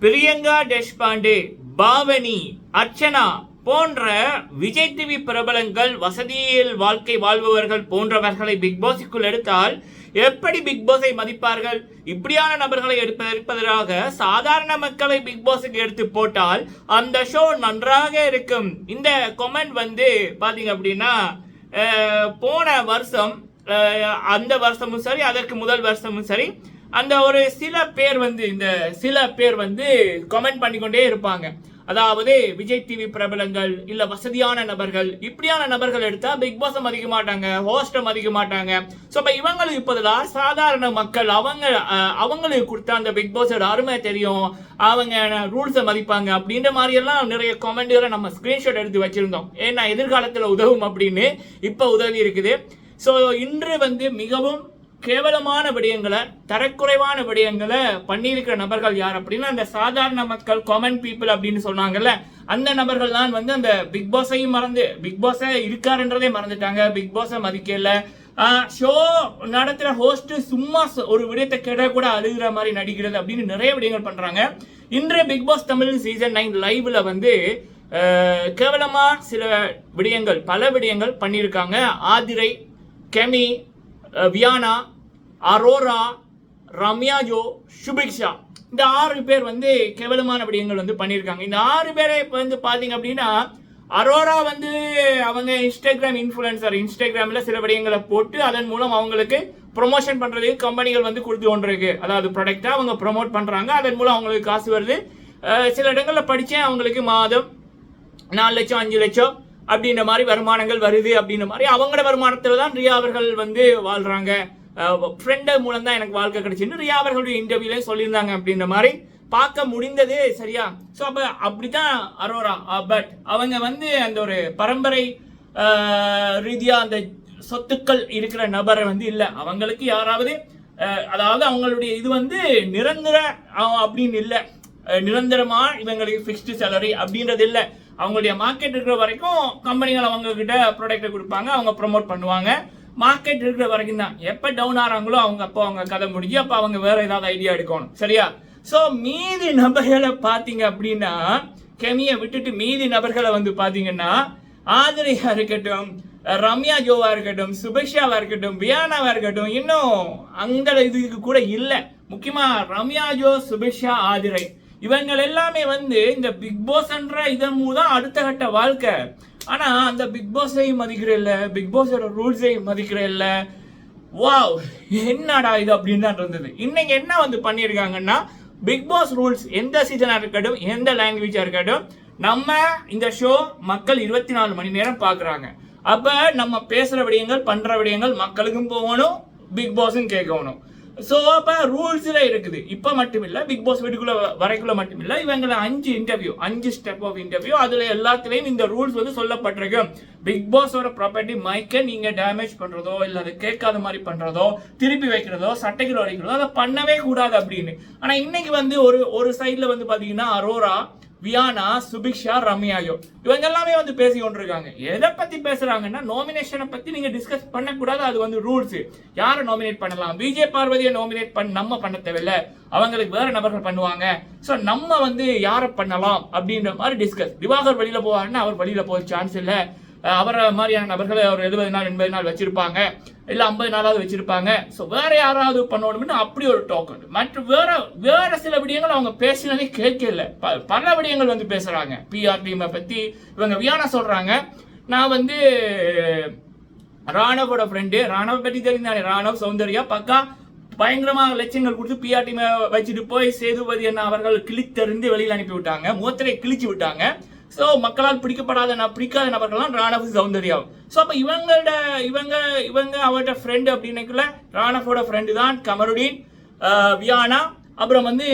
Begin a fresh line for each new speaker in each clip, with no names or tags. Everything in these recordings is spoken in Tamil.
பிரியங்கா தேஷ்பாண்டே, பாவனி, அர்ச்சனா போன்ற விஜய் டிவி பிரபலங்கள், வசதியில் வாழ்க்கை வாழ்பவர்கள் போன்றவர்களை பிக் பாஸுக்குள் எடுத்தால் எப்படி பிக் பாஸை மதிப்பார்கள்? இப்படியான நபர்களை எடுப்பதற்காக சாதாரண மக்களை பிக் பாஸுக்கு எடுத்து போட்டால் அந்த ஷோ நன்றாக இருக்கும். இந்த கமெண்ட் வந்து பாத்தீங்க அப்படின்னா போன வருஷம், அந்த வருஷமும் சரி, அதற்கு முதல் வருஷமும் சரி, அந்த ஒரு சில பேர் வந்து கமெண்ட் பண்ணிக்கொண்டே இருப்பாங்க. அதாவது விஜய் டிவி பிரபலங்கள் இல்ல வசதியான நபர்கள், இப்படியான நபர்கள் எடுத்தா பிக் பாஸ் மதிக்க மாட்டாங்க, ஹோஸ்ட மதிக்க மாட்டாங்க. ஸோ இப்போ இவங்களுக்கு இப்போதா சாதாரண மக்கள் அவங்களுக்கு கொடுத்த அந்த பிக் பாஸோட அருமை தெரியும், அவங்க ரூல்ஸை மதிப்பாங்க அப்படின்ற மாதிரி எல்லாம் நிறைய கமெண்ட்களை நம்ம ஸ்கிரீன்ஷாட் எடுத்து வச்சிருந்தோம். ஏன்னா எதிர்காலத்தில் உதவும் அப்படின்னு இப்போ உதவி இருக்குது. ஸோ இன்று வந்து மிகவும் கேவலமான விடயங்களை, தரக்குறைவான விடயங்களை பண்ணியிருக்கிற நபர்கள் யார் அப்படின்னா அந்த சாதாரண மக்கள், காமன் பீப்புள் அப்படின்னு சொன்னாங்கல்ல, அந்த நபர்கள் தான் வந்து அந்த பிக் பாஸையும் மறந்து, பிக் பாஸை இருக்காருன்றதே மறந்துட்டாங்க, பிக் பாஸை மதிக்கல. ஷோ நடத்துகிற ஹோஸ்ட் சும்மா ஒரு விடயத்தை கேட்ட கூட அழுகிற மாதிரி நடிக்கிறது அப்படின்னு நிறைய விடயங்கள் பண்றாங்க. இன்றைய பிக் பாஸ் தமிழ் சீசன் 9 லைவ்ல வந்து கேவலமா சில விடயங்கள், பல விடயங்கள் பண்ணியிருக்காங்க. ஆதிரை, கெமி, வியானா, அரோரா, ரம்யாஜோ, சுபிக்ஷா, இந்த 6 பேர் வந்து கேவலமான விடயங்கள் வந்து பண்ணியிருக்காங்க. இந்த 6 பேரை வந்து பார்த்தீங்க அப்படின்னா அரோரா வந்து அவங்க இன்ஸ்டாகிராம் இன்ஃப்ளூயன்சர், இன்ஸ்டாகிராம்ல சில விடயங்களை போட்டு அதன் மூலம் அவங்களுக்கு ப்ரொமோஷன் பண்றதுக்கு கம்பெனிகள் வந்து கொடுத்து கொண்டிருக்கு. அதாவது ப்ராடக்டா அவங்க ப்ரொமோட் பண்றாங்க, அதன் மூலம் அவங்களுக்கு காசு வருது. சில இடங்கள்ல படிச்சேன் அவங்களுக்கு மாதம் 4 லட்சம் 5 லட்சம் அப்படின்ற மாதிரி வருமானங்கள் வருது அப்படின்ற மாதிரி அவங்களோட வருமானத்தில் தான் ரியா அவர்கள் வந்து வாழ்றாங்க. ஃப்ரெண்ட் மூலம் தான் எனக்கு வாழ்க்கை கிடைச்சுன்னு ரியா அவர்களுடைய இன்டர்வியூல சொல்லியிருந்தாங்க அப்படின்ற மாதிரி பார்க்க முடிந்தது. சரியா? ஸோ அப்போ அப்படிதான் அரோரா. பட் அவங்க வந்து அந்த ஒரு பரம்பரை ரீதியா அந்த சொத்துக்கள் இருக்கிற நபரை வந்து இல்லை. அவங்களுக்கு யாராவது, அதாவது அவங்களுடைய இது வந்து நிரந்தர அப்படின்னு இல்லை, நிரந்தரமா இவங்களுக்கு ஃபிக்ஸ்டு சேலரி அப்படின்றது இல்லை. அவங்களுடைய மார்க்கெட் இருக்கிற வரைக்கும் கம்பெனிகள் அவங்க கிட்ட ப்ராடக்டை கொடுப்பாங்க, அவங்க ப்ரொமோட் பண்ணுவாங்க. மார்க்கெட் இருக்கிற வரைக்கும் தான். எப்போ டவுன் ஆகிறாங்களோ அவங்க கதை முடிஞ்சு அப்போ அவங்க வேற ஏதாவது ஐடியா எடுக்கணும். சரியா? ஸோ மீதி நபர்களை பார்த்தீங்க அப்படின்னா, கெமியை விட்டுட்டு மீதி நபர்களை வந்து பார்த்தீங்கன்னா ஆதிரையா இருக்கட்டும், ரம்யா ஜோவா இருக்கட்டும், சுபிக்ஷாவா இருக்கட்டும், வியானாவா இருக்கட்டும், இன்னும் அந்த இதுக்கு கூட இல்லை. முக்கியமா ரம்யா ஜோ, சுபிக்ஷா, ஆதிரை இவங்க எல்லாமே வந்து இந்த பிக் பாஸ்ன்ற இதன் மூலம் அடுத்த கட்ட வாழ்க்கை. ஆனா அந்த பிக் பாஸையும் மதிக்கிற இல்ல, பிக் பாஸோட ரூல்ஸையும் மதிக்கிற இல்ல. வாவ், என்னடா இது அப்படின்னு தான் இருந்தது. இன்னைக்கு என்ன வந்து பண்ணியிருக்காங்கன்னா, பிக் பாஸ் ரூல்ஸ் எந்த சீசனா இருக்கட்டும், எந்த லாங்குவேஜா இருக்கட்டும், நம்ம இந்த ஷோ மக்கள் 24 மணி நேரம் பாக்குறாங்க. அப்ப நம்ம பேசுற விடயங்கள், பண்ற விடயங்கள் மக்களுக்கும் போகணும், பிக் பாஸும் கேட்கணும். ஸோ அப்போ ரூல்ஸில் இருக்குது. இப்போ மட்டும் இல்லை, பிக் பாஸ் வீட்டுக்குள்ள வரைக்குள்ள மட்டும் இல்லை, இவங்களை 5 ஸ்டெப் ஆஃப் இன்டர்வியூ, அதில் எல்லாத்துலேயும் இந்த ரூல்ஸ் வந்து சொல்லப்பட்டிருக்கு. பிக் பாஸோட ப்ராப்பர்ட்டி மைக்கை நீங்கள் டேமேஜ் பண்ணுறதோ, இல்லை அதை கேட்காத மாதிரி பண்ணுறதோ, திருப்பி வைக்கிறதோ, சட்டைகள் அடிக்கிறதோ, அதை பண்ணவே கூடாது அப்படின்னு. ஆனால் இன்னைக்கு வந்து ஒரு சைடில் வந்து பார்த்தீங்கன்னா அரோரா, வியானா, சுபிக்ஷா, ரம்யாயோ இவங்க எல்லாமே வந்து பேசி கொண்டிருக்காங்க. எதை பத்தி பேசுறாங்கன்னா, நாமினேஷனை பத்தி நீங்க டிஸ்கஸ் பண்ணக்கூடாது, அது வந்து ரூல்ஸ். யாரை நாமினேட் பண்ணலாம்? விஜய் பார்வதியை நாமினேட் நம்ம பண்ண தேவையில்லை, அவங்களுக்கு வேற நபர்கள் பண்ணுவாங்க. ஸோ நம்ம வந்து யாரை பண்ணலாம் அப்படின்ற மாதிரி டிஸ்கஸ். திவாகர் வெளியில போவாருன்னா அவர் வெளியில போக சான்ஸ் இல்லை. அவரை மாதிரியான நபர்களை அவர் 70 நாள் 80 நாள் வச்சிருப்பாங்க, இல்லை 50 நாளாவது வச்சிருப்பாங்க. ஸோ வேற யாராவது பண்ணணும்னு அப்படி ஒரு டாக் உண்டு. மற்ற வேற சில விடயங்கள் அவங்க பேசினதே கேட்கல. பல விடயங்கள் வந்து பேசுறாங்க. பிஆர் டீமை பத்தி இவங்க வியானா சொல்றாங்க, நான் வந்து ராணவோட ஃப்ரெண்டு, ராணவ பற்றி தெரிந்தானே, ராணவ் சௌந்தர்யா பக்கா பயங்கரமாக லட்சங்கள் கொடுத்து பிஆர் டீமை வச்சுட்டு போய் சேதுபதி என்ன அவர்கள் கிழித்தறிந்து வெளியில் அனுப்பி விட்டாங்க, முகத்திரை கிழிச்சு விட்டாங்க. ஸோ மக்களால் பிடிக்காத நபர்கள்லாம் ராணவ் சௌந்தர்யா. ஸோ அப்போ இவங்க அவர்கிட்ட ஃப்ரெண்டு அப்படின்னுக்குள்ள ராணவோட ஃப்ரெண்டு தான் கமருடீன், வியானா, அப்புறம் வந்து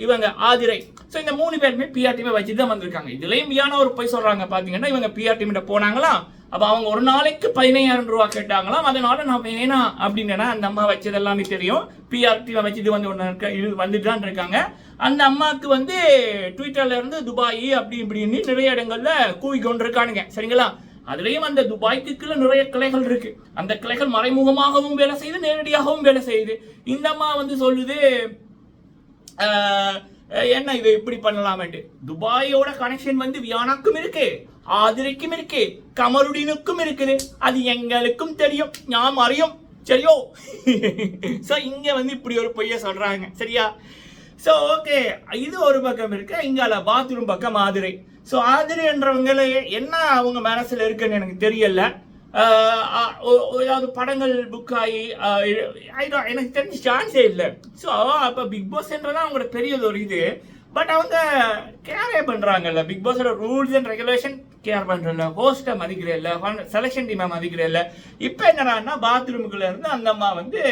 இவங்க ஆதிரை. ஸோ இந்த 3 பேருமே பிஆர் டீமை வச்சுட்டு தான் வந்திருக்காங்க. இதுலேயும் வியானா ஒரு போய் சொல்றாங்க பார்த்தீங்கன்னா, இவங்க பிஆர் டீம்கிட்ட போனாங்களா, அப்போ அவங்க ஒரு நாளைக்கு 15,000 ரூபா கேட்டாங்களாம். அதனால நான் வேணாம் அப்படின்னா, அந்த அம்மா வச்சது எல்லாமே தெரியும். பிஆர் டீமை வச்சுட்டு வந்துட்டு தான் இருக்காங்க. அந்த அம்மாவுக்கு வந்து ட்விட்டர்ல இருந்து துபாய் அப்படி இப்படின்னு நிறைய இடங்கள்ல கூவி கொண்டிருக்கானுங்க. சரிங்களா? அதுலயும் அந்த துபாய்க்குள்ள நிறைய கிளைகள் இருக்கு. அந்த கிளைகள் மறைமுகமாகவும் வேலை செய்யுது, நேரடியாகவும் வேலை செய்யுது. இந்த அம்மா வந்து சொல்லுது, என்ன இது இப்படி பண்ணலாமேட்டு. துபாயோட கனெக்ஷன் வந்து வியானாக்கும் இருக்கு, ஆதிரைக்கும் இருக்கு, கமருடீனுக்கும் இருக்குது. அது எங்களுக்கும் தெரியும், ஞாபகம் அறியும், சரியோ. ஸோ இங்க வந்து இப்படி ஒரு பொய்ய சொல்றாங்க, சரியா. ஸோ ஓகே, இது ஒரு பக்கம் இருக்கு. இங்கால பாத்ரூம் பக்கம் ஆதிரை. ஸோ ஆதிரை என்றவங்கள என்ன அவங்க மனசுல இருக்குன்னு எனக்கு தெரியல. ஏதாவது படங்கள் புக் ஆகி எனக்கு தெரிஞ்ச சான்ஸே இல்லை. ஸோ அப்போ பிக் பாஸ்ன்றதான் அவங்களோட பெரிய ஒரு இது. பட் அவங்க கேரே பண்றாங்கல்ல, பிக் பாஸோட ரூல்ஸ் அண்ட் ரெகுலேஷன் கேர் பண்றல, ஹோஸ்ட்டை மதிக்கிறேன், செலெக்ஷன் டீமை மதிக்கிறேன். இப்போ என்னன்னா பாத்ரூமுக்குள்ள இருந்து அந்த அம்மா வந்து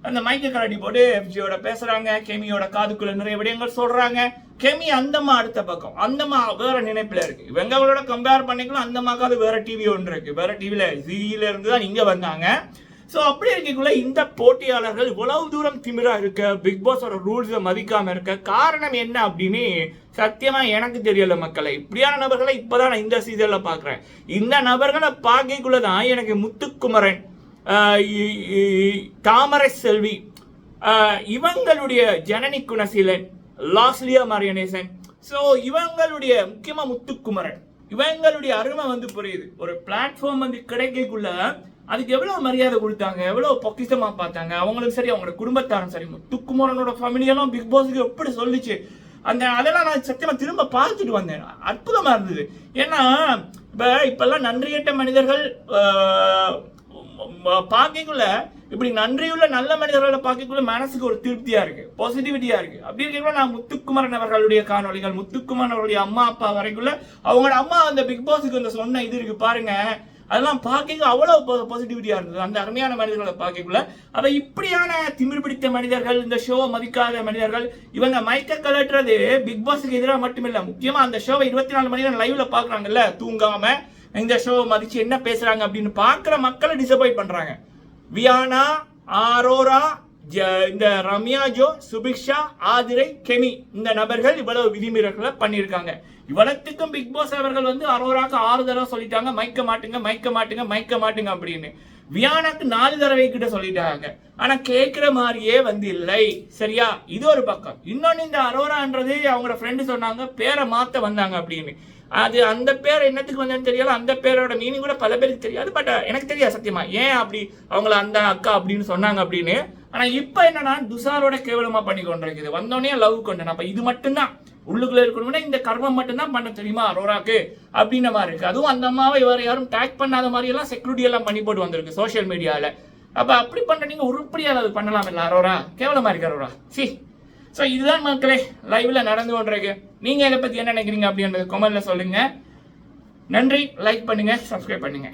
அந்த மைக்க கரடி போட்டு எஃப்ஜியோட பேசுறாங்க, கெமியோட காதுக்குள்ள நிறைய விடயங்கள் சொல்றாங்க. கெமி அந்தம்மா அடுத்த பக்கம், அந்தம்மா வேற நினைப்புல இருக்கு. இவங்களோட கம்பேர் பண்ணிக்கலாம், அந்தம்மாக்கு அது வேற டிவி ஒன்று இருக்கு, வேற டிவில ஜியில இருந்து தான் இங்க வந்தாங்க. ஸோ அப்படி இருக்கக்குள்ள இந்த போட்டியாளர்கள் இவ்வளவு தூரம் திமிரா இருக்க, பிக் பாஸோட ரூல்ஸை மதிக்காம இருக்க காரணம் என்ன அப்படின்னு சத்தியமா எனக்கு தெரியல மக்களை. இப்படியான நபர்களை இப்பதான் நான் இந்த சீசன்ல பாக்குறேன். இந்த நபர்களை பார்க்கக்குள்ளதான் எனக்கு முத்துக்குமரன், தாமரை செல்வி, இவங்களுடைய ஜனனி குணசீலன், லாஸ்லியா மரியனேசன், ஸோ இவங்களுடைய முக்கியமா முத்துக்குமரன், இவங்களுடைய அருமை வந்து புரியுது. ஒரு பிளாட்ஃபார்ம் வந்து கிடைக்கக்குள்ள அதுக்கு எவ்வளவு மரியாதை கொடுத்தாங்க, எவ்வளவு பொக்கிஷமா பார்த்தாங்க. அவங்களும் சரி, அவங்களோட குடும்பத்தாரும் சரி, முத்துக்குமரனோட ஃபேமிலியெல்லாம் பிக் பாஸுக்கு எப்படி சொல்லிச்சு, அதெல்லாம் நான் சத்தியமா திரும்ப பார்த்துட்டு வந்தேன். அற்புதமா இருந்தது. ஏன்னா இப்பெல்லாம் நன்றியற்ற மனிதர்கள் பார்க்கக்குள்ள, இப்படி நன்றியுள்ள நல்ல மனிதர்களை பார்க்கக்குள்ள மனசுக்கு ஒரு திருப்தியா இருக்கு, பாசிட்டிவிட்டியா இருக்கு. அப்படி இருக்கக்குள்ள நான் முத்துக்குமரன் அவர்களுடைய காணொலிகள், முத்துக்குமரன் அவருடைய அம்மா அப்பா வரைக்குள்ள அவங்களோட அம்மா அந்த பிக் பாஸுக்கு இந்த சொன்ன இது இருக்கு பாருங்க, அதெல்லாம் பார்க்க அவ்வளவு பாசிட்டிவிட்டியா இருந்தது அந்த அருமையான மனிதர்களை பார்க்கக்குள்ள. அப்ப இப்படியான திமிர் பிடித்த மனிதர்கள், இந்த ஷோவை மதிக்காத மனிதர்கள், இவங்க மைக்க கலட்டுறது பிக் பாஸுக்கு எதிராக மட்டுமில்ல, முக்கியமா அந்த ஷோவை 24 மணி நேரம் லைவ்ல பாக்குறாங்கல்ல தூங்காம, இந்த ஷோ மதிச்சு என்ன பேசுறாங்க அப்படின்னு பாக்குற மக்களை டிசப்பாயிண்ட் பண்றாங்க. வியானா, ஆரோரா, இந்த ரம்யா ஜோ, சுபிக்ஷா, ஆதிரை, கெமி, இந்த நபர்கள் இவ்வளவு விதிமீறல்களை பண்ணியிருக்காங்க. இவ்வளத்துக்கும் பிக் பாஸ் அவர்கள் வந்து அரோராக்கு 6 தடவை சொல்லிட்டாங்க மைக்க மாட்டுங்க, மைக்க மாட்டுங்க, மைக்க மாட்டுங்க அப்படின்னு. வியானாக்கு 4 தடவை கிட்ட சொல்லிட்டாங்க. ஆனா கேட்கிற மாதிரியே வந்து இல்லை, சரியா. இது ஒரு பக்கம். இன்னொன்னு, இந்த அரோரான்றது அவங்களோட ஃப்ரெண்டு சொன்னாங்க பேரை மாத்த வந்தாங்க அப்படின்னு. அது அந்த பேர் என்னத்துக்கு வந்ததுன்னு தெரியல, அந்த பேரோட மீனிங் கூட பல பேருக்கு தெரியாது. பட் எனக்கு தெரியாது சத்தியமா ஏன் அப்படி அவங்கள அந்த அக்கா அப்படின்னு சொன்னாங்க அப்படின்னு. ஆனா இப்ப என்னன்னா துஷாரோட கேவலமா பண்ணி கொண்டிருக்குது. வந்தோடனே லவ் கொண்டு அப்ப இது மட்டும்தான் உள்ளுக்குள்ள இருக்கணும்னா இந்த கர்மம் மட்டும்தான் பண்ண தெரியுமா அரோராக்கு அப்படின்ற மாதிரி இருக்கு. அதுவும் அந்த அம்மாவை வேற யாரும் டேக் பண்ணாத மாதிரி எல்லாம் செக்யூரிட்டி எல்லாம் பண்ணி போட்டு வந்திருக்கு சோசியல் மீடியால. அப்ப அப்படி பண்ற நீங்க உருப்படியா அது பண்ணலாம் இல்ல அரோரா, கேவலமா இருக்கு அரோரா, சி. ஸோ இதுதான் மக்களே லைவ்ல நடந்து கொண்டிருக்கு. நீங்க இதை பத்தி என்ன நினைக்கிறீங்க அப்படின்றது கமெண்ட்ல சொல்லுங்க. நன்றி. லைக் பண்ணுங்க, சப்ஸ்கிரைப் பண்ணுங்க.